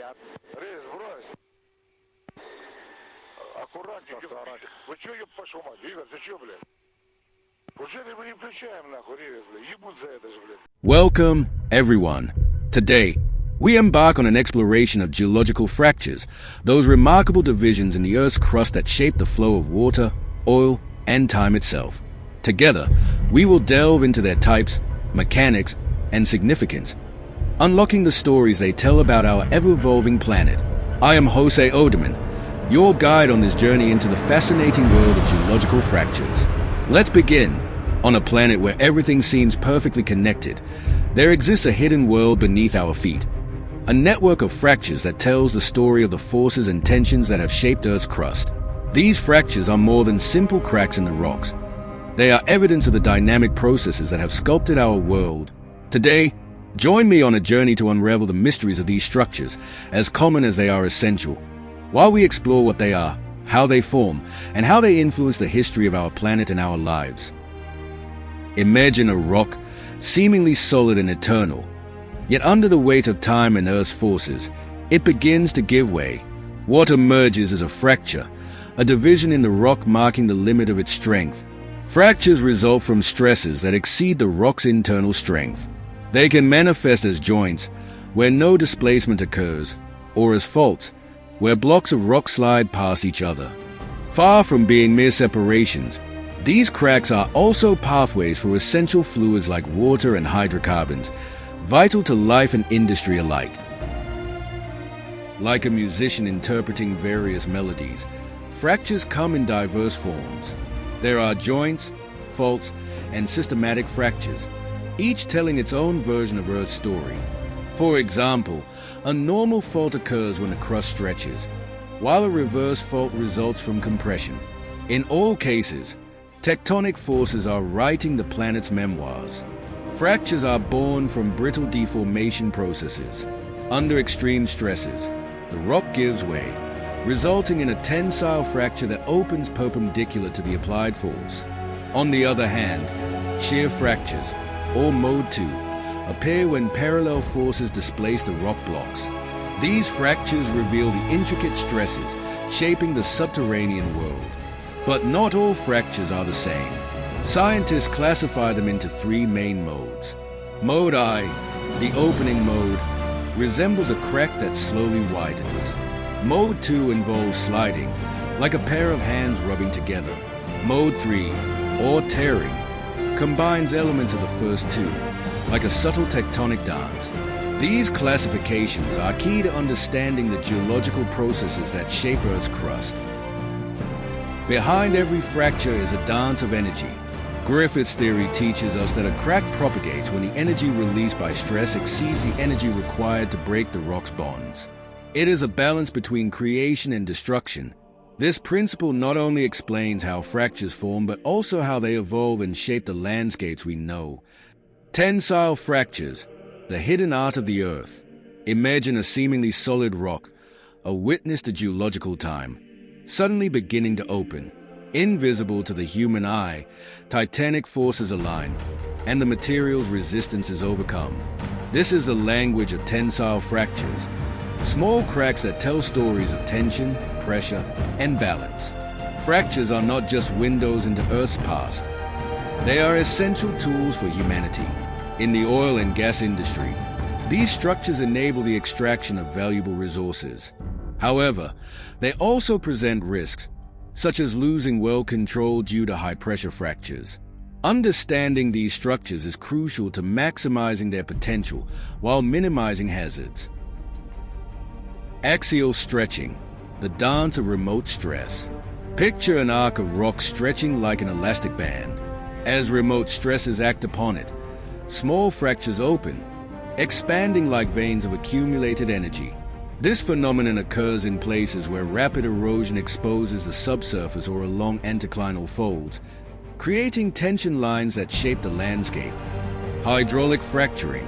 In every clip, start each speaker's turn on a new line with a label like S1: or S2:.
S1: Рейс, брось. Аккуратнее, вы чё, ёб вашу мать? Игорь, ты чё, блядь? Неужели мы не включаем, нахуй, рейс, блядь? Ебут за это же, блядь.
S2: Welcome, everyone. Today, we embark on an exploration of geological fractures, those remarkable divisions in the Earth's crust that shape the flow of water, oil, and time itself. Together, we will delve into their types, mechanics, and significance, unlocking the stories they tell about our ever-evolving planet. I am Jose Oderman, your guide on this journey into the fascinating world of geological fractures. Let's begin. On a planet where everything seems perfectly connected, there exists a hidden world beneath our feet. A network of fractures that tells the story of the forces and tensions that have shaped Earth's crust. These fractures are more than simple cracks in the rocks. They are evidence of the dynamic processes that have sculpted our world. Today, join me on a journey to unravel the mysteries of these structures, as common as they are essential, while we explore what they are, how they form, and how they influence the history of our planet and our lives. Imagine a rock, seemingly solid and eternal. Yet under the weight of time and Earth's forces, it begins to give way. What emerges is a fracture, a division in the rock marking the limit of its strength. Fractures result from stresses that exceed the rock's internal strength. They can manifest as joints, where no displacement occurs, or as faults, where blocks of rock slide past each other. Far from being mere separations, these cracks are also pathways for essential fluids like water and hydrocarbons, vital to life and industry alike. Like a musician interpreting various melodies, fractures come in diverse forms. There are joints, faults, and systematic fractures, each telling its own version of Earth's story. For example, a normal fault occurs when the crust stretches, while a reverse fault results from compression. In all cases, tectonic forces are writing the planet's memoirs. Fractures are born from brittle deformation processes. Under extreme stresses, the rock gives way, resulting in a tensile fracture that opens perpendicular to the applied force. On the other hand, shear fractures, or mode 2, appear when parallel forces displace the rock blocks. These fractures reveal the intricate stresses shaping the subterranean world. But not all fractures are the same. Scientists classify them into three main modes. Mode I, the opening mode, resembles a crack that slowly widens. Mode 2 involves sliding, like a pair of hands rubbing together. Mode 3, or tearing, combines elements of the first two, like a subtle tectonic dance. These classifications are key to understanding the geological processes that shape Earth's crust. Behind every fracture is a dance of energy. Griffith's theory teaches us that a crack propagates when the energy released by stress exceeds the energy required to break the rock's bonds. It is a balance between creation and destruction. This principle not only explains how fractures form, but also how they evolve and shape the landscapes we know. Tensile fractures, the hidden art of the Earth. Imagine a seemingly solid rock, a witness to geological time, suddenly beginning to open. Invisible to the human eye, titanic forces align, and the material's resistance is overcome. This is the language of tensile fractures, small cracks that tell stories of tension, pressure, and balance. Fractures are not just windows into Earth's past. They are essential tools for humanity. In the oil and gas industry, these structures enable the extraction of valuable resources. However, they also present risks, such as losing well control due to high-pressure fractures. Understanding these structures is crucial to maximizing their potential while minimizing hazards. Axial stretching, the dance of remote stress. Picture an arc of rock stretching like an elastic band. As remote stresses act upon it, small fractures open, expanding like veins of accumulated energy. This phenomenon occurs in places where rapid erosion exposes the subsurface or along anticlinal folds, creating tension lines that shape the landscape. Hydraulic fracturing,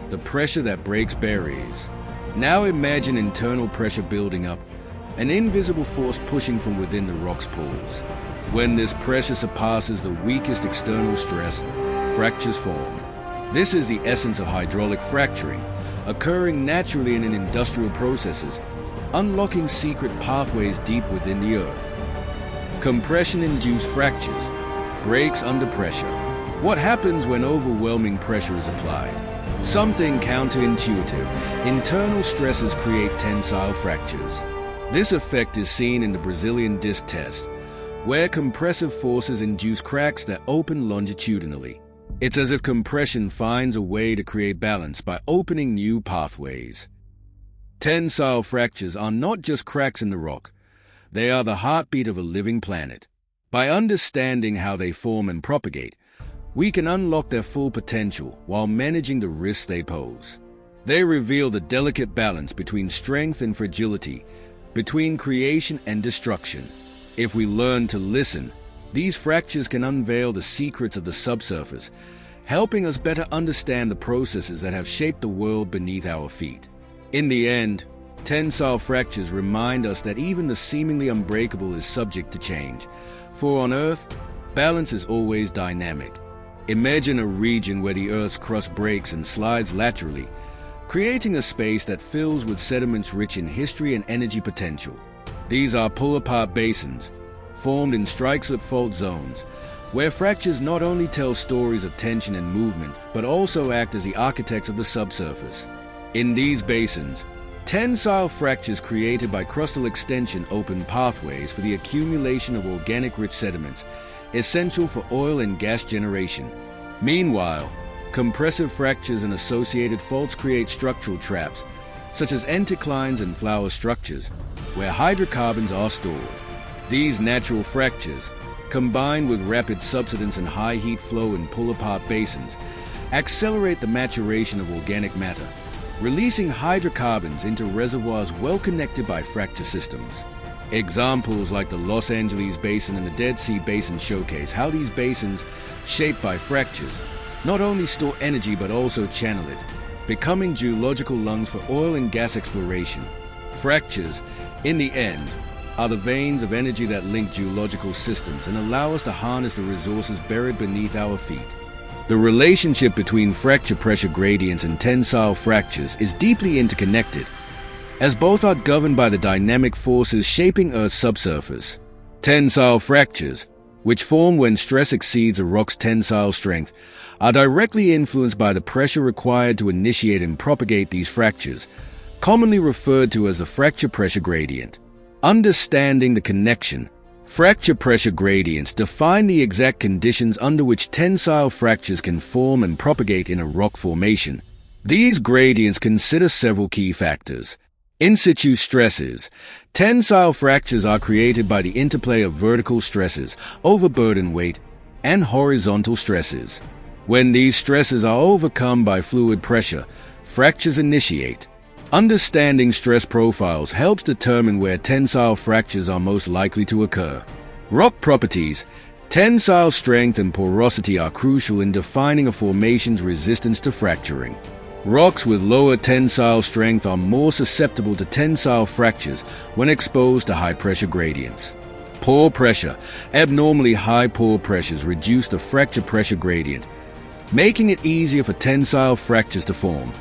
S2: the pressure that breaks barriers. Now imagine internal pressure building up, an invisible force pushing from within the rock's pores. When this pressure surpasses the weakest external stress, fractures form. This is the essence of hydraulic fracturing, occurring naturally in industrial processes, unlocking secret pathways deep within the earth. Compression-induced fractures, breaks under pressure. What happens when overwhelming pressure is applied? Something counterintuitive. Internal stresses create tensile fractures. This effect is seen in the Brazilian disc test, where compressive forces induce cracks that open longitudinally. It's as if compression finds a way to create balance by opening new pathways. Tensile fractures are not just cracks in the rock. They are the heartbeat of a living planet. By understanding how they form and propagate, we can unlock their full potential while managing the risks they pose. They reveal the delicate balance between strength and fragility, between creation and destruction. If we learn to listen, these fractures can unveil the secrets of the subsurface, helping us better understand the processes that have shaped the world beneath our feet. In the end, tensile fractures remind us that even the seemingly unbreakable is subject to change. For on Earth, balance is always dynamic. Imagine a region where the Earth's crust breaks and slides laterally, creating a space that fills with sediments rich in history and energy potential. These are pull-apart basins, formed in strike-slip fault zones, where fractures not only tell stories of tension and movement, but also act as the architects of the subsurface. In these basins, tensile fractures created by crustal extension open pathways for the accumulation of organic-rich sediments, essential for oil and gas generation. Meanwhile, compressive fractures and associated faults create structural traps, such as anticlines and flower structures, where hydrocarbons are stored. These natural fractures, combined with rapid subsidence and high heat flow in pull-apart basins, accelerate the maturation of organic matter, releasing hydrocarbons into reservoirs well connected by fracture systems. Examples like the Los Angeles Basin and the Dead Sea Basin showcase how these basins, shaped by fractures, not only store energy but also channel it, becoming geological lungs for oil and gas exploration. Fractures, in the end, are the veins of energy that link geological systems and allow us to harness the resources buried beneath our feet. The relationship between fracture pressure gradients and tensile fractures is deeply interconnected, as both are governed by the dynamic forces shaping Earth's subsurface. Tensile fractures, which form when stress exceeds a rock's tensile strength, are directly influenced by the pressure required to initiate and propagate these fractures, commonly referred to as the fracture pressure gradient. Understanding the connection, fracture pressure gradients define the exact conditions under which tensile fractures can form and propagate in a rock formation. These gradients consider several key factors. In situ stresses. Tensile fractures are created by the interplay of vertical stresses, overburden weight, and horizontal stresses. When these stresses are overcome by fluid pressure, fractures initiate. Understanding stress profiles helps determine where tensile fractures are most likely to occur. Rock properties. Tensile strength and porosity are crucial in defining a formation's resistance to fracturing. Rocks with lower tensile strength are more susceptible to tensile fractures when exposed to high-pressure gradients. Pore pressure. Abnormally high pore pressures reduce the fracture pressure gradient, making it easier for tensile fractures to form.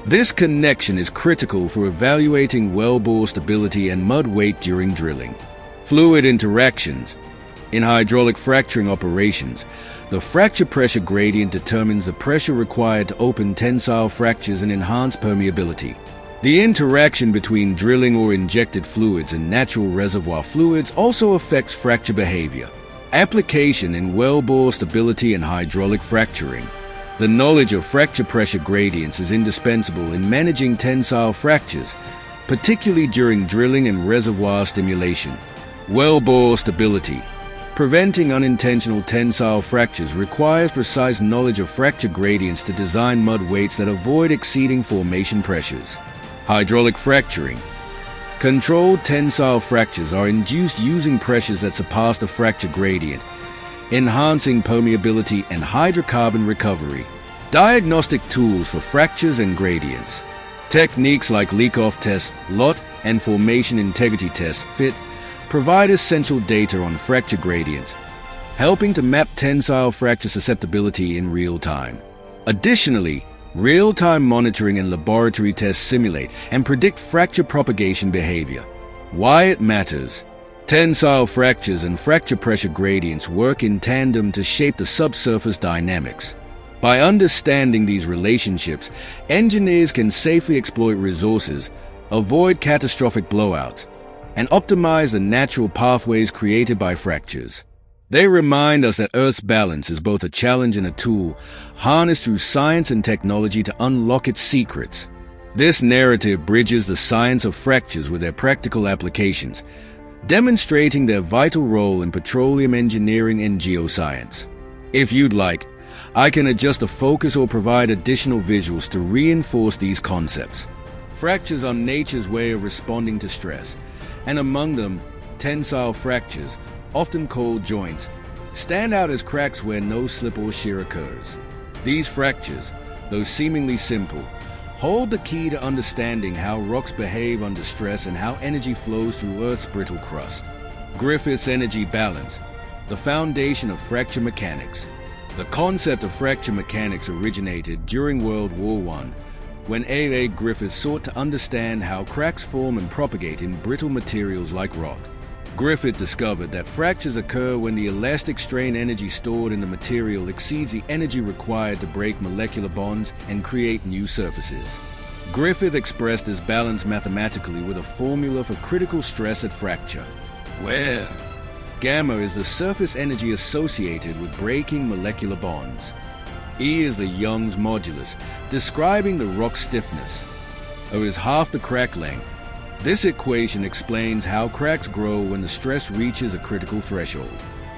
S2: This connection is critical for evaluating wellbore stability and mud weight during drilling. Fluid interactions. In hydraulic fracturing operations, the fracture pressure gradient determines the pressure required to open tensile fractures and enhance permeability. The interaction between drilling or injected fluids and natural reservoir fluids also affects fracture behavior. Application in wellbore stability and hydraulic fracturing. The knowledge of fracture pressure gradients is indispensable in managing tensile fractures, particularly during drilling and reservoir stimulation. Wellbore stability. Preventing unintentional tensile fractures requires precise knowledge of fracture gradients to design mud weights that avoid exceeding formation pressures. Hydraulic fracturing. Controlled tensile fractures are induced using pressures that surpass the fracture gradient, enhancing permeability and hydrocarbon recovery. Diagnostic tools for fractures and gradients. Techniques like leak-off tests, lot, and formation integrity tests (FIT) provide essential data on fracture gradients, helping to map tensile fracture susceptibility in real time. Additionally, real-time monitoring and laboratory tests simulate and predict fracture propagation behavior. Why it matters. Tensile fractures and fracture pressure gradients work in tandem to shape the subsurface dynamics. By understanding these relationships, engineers can safely exploit resources, avoid catastrophic blowouts, and optimize the natural pathways created by fractures. They remind us that Earth's balance is both a challenge and a tool, harnessed through science and technology to unlock its secrets. This narrative bridges the science of fractures with their practical applications, demonstrating their vital role in petroleum engineering and geoscience. If you'd like, I can adjust the focus or provide additional visuals to reinforce these concepts. Fractures are nature's way of responding to stress, and among them, tensile fractures, often called joints, stand out as cracks where no slip or shear occurs. These fractures, though seemingly simple, hold the key to understanding how rocks behave under stress and how energy flows through Earth's brittle crust. Griffith's energy balance, the foundation of fracture mechanics. The concept of fracture mechanics originated during World War I, when A. Griffith sought to understand how cracks form and propagate in brittle materials like rock. Griffith discovered that fractures occur when the elastic strain energy stored in the material exceeds the energy required to break molecular bonds and create new surfaces. Griffith expressed this balance mathematically with a formula for critical stress at fracture, where gamma is the surface energy associated with breaking molecular bonds. E is the Young's modulus, describing the rock's stiffness. O is half the crack length. This equation explains how cracks grow when the stress reaches a critical threshold.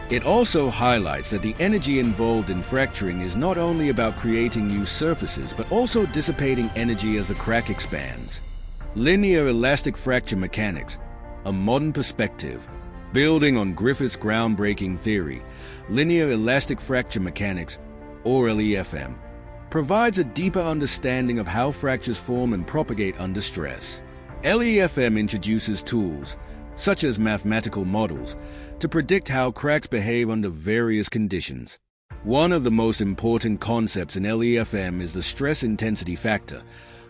S2: It also highlights that the energy involved in fracturing is not only about creating new surfaces, but also dissipating energy as the crack expands. Linear elastic fracture mechanics, a modern perspective. Building on Griffith's groundbreaking theory, linear elastic fracture mechanics, or LEFM, provides a deeper understanding of how fractures form and propagate under stress. LEFM introduces tools, such as mathematical models, to predict how cracks behave under various conditions. One of the most important concepts in LEFM is the stress intensity factor,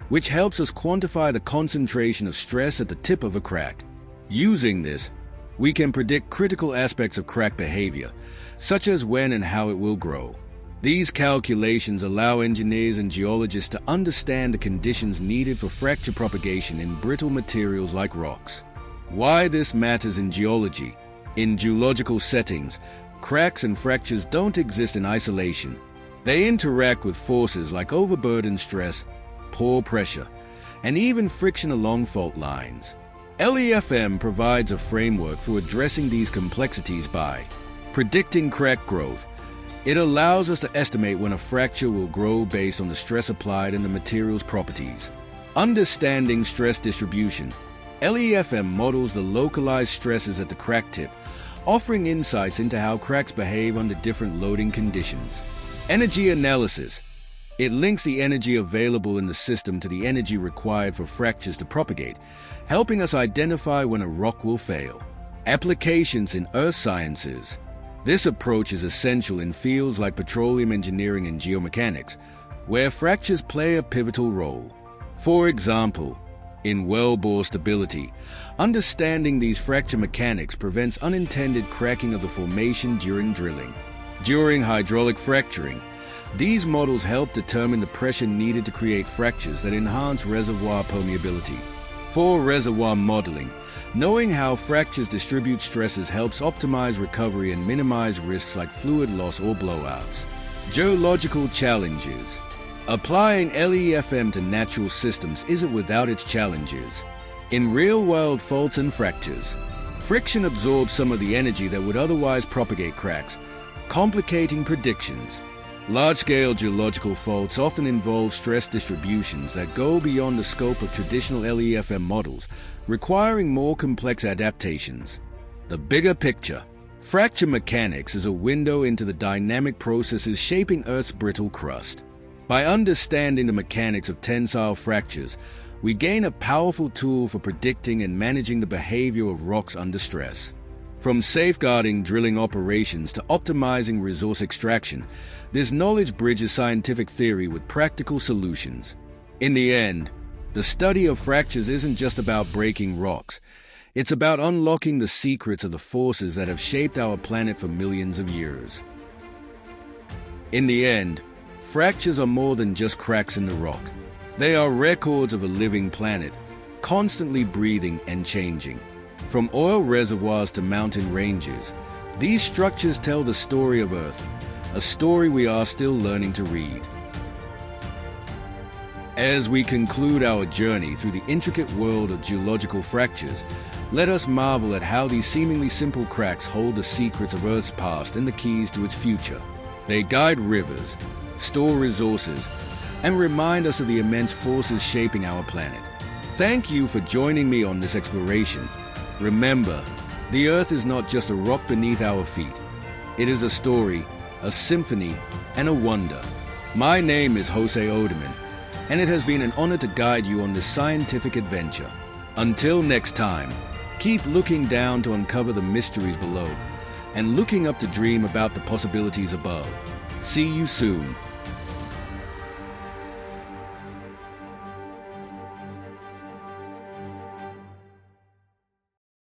S2: which helps us quantify the concentration of stress at the tip of a crack. Using this, we can predict critical aspects of crack behavior, such as when and how it will grow. These calculations allow engineers and geologists to understand the conditions needed for fracture propagation in brittle materials like rocks. Why this matters in geology. In geological settings, cracks and fractures don't exist in isolation. They interact with forces like overburden stress, pore pressure, and even friction along fault lines. LEFM provides a framework for addressing these complexities by predicting crack growth. It allows us to estimate when a fracture will grow based on the stress applied and the material's properties. Understanding stress distribution. LEFM models the localized stresses at the crack tip, offering insights into how cracks behave under different loading conditions. Energy analysis. It links the energy available in the system to the energy required for fractures to propagate, helping us identify when a rock will fail. Applications in earth sciences. This approach is essential in fields like petroleum engineering and geomechanics, where fractures play a pivotal role. For example, in wellbore stability, understanding these fracture mechanics prevents unintended cracking of the formation during drilling. During hydraulic fracturing, these models help determine the pressure needed to create fractures that enhance reservoir permeability. For reservoir modeling, knowing how fractures distribute stresses helps optimize recovery and minimize risks like fluid loss or blowouts. Geological challenges. Applying LEFM to natural systems isn't without its challenges. In real-world faults and fractures, friction absorbs some of the energy that would otherwise propagate cracks, complicating predictions. Large-scale geological faults often involve stress distributions that go beyond the scope of traditional LEFM models, requiring more complex adaptations. The bigger picture. Fracture mechanics is a window into the dynamic processes shaping Earth's brittle crust. By understanding the mechanics of tensile fractures, we gain a powerful tool for predicting and managing the behavior of rocks under stress. From safeguarding drilling operations to optimizing resource extraction, this knowledge bridges scientific theory with practical solutions. In the end, the study of fractures isn't just about breaking rocks. It's about unlocking the secrets of the forces that have shaped our planet for millions of years. In the end, fractures are more than just cracks in the rock. They are records of a living planet, constantly breathing and changing. From oil reservoirs to mountain ranges, these structures tell the story of Earth, a story we are still learning to read. As we conclude our journey through the intricate world of geological fractures, let us marvel at how these seemingly simple cracks hold the secrets of Earth's past and the keys to its future. They guide rivers, store resources, and remind us of the immense forces shaping our planet. Thank you for joining me on this exploration. Remember, the Earth is not just a rock beneath our feet. It is a story, a symphony, and a wonder. My name is Jose Oderman, and it has been an honor to guide you on this scientific adventure. Until next time, keep looking down to uncover the mysteries below, and looking up to dream about the possibilities above. See you soon.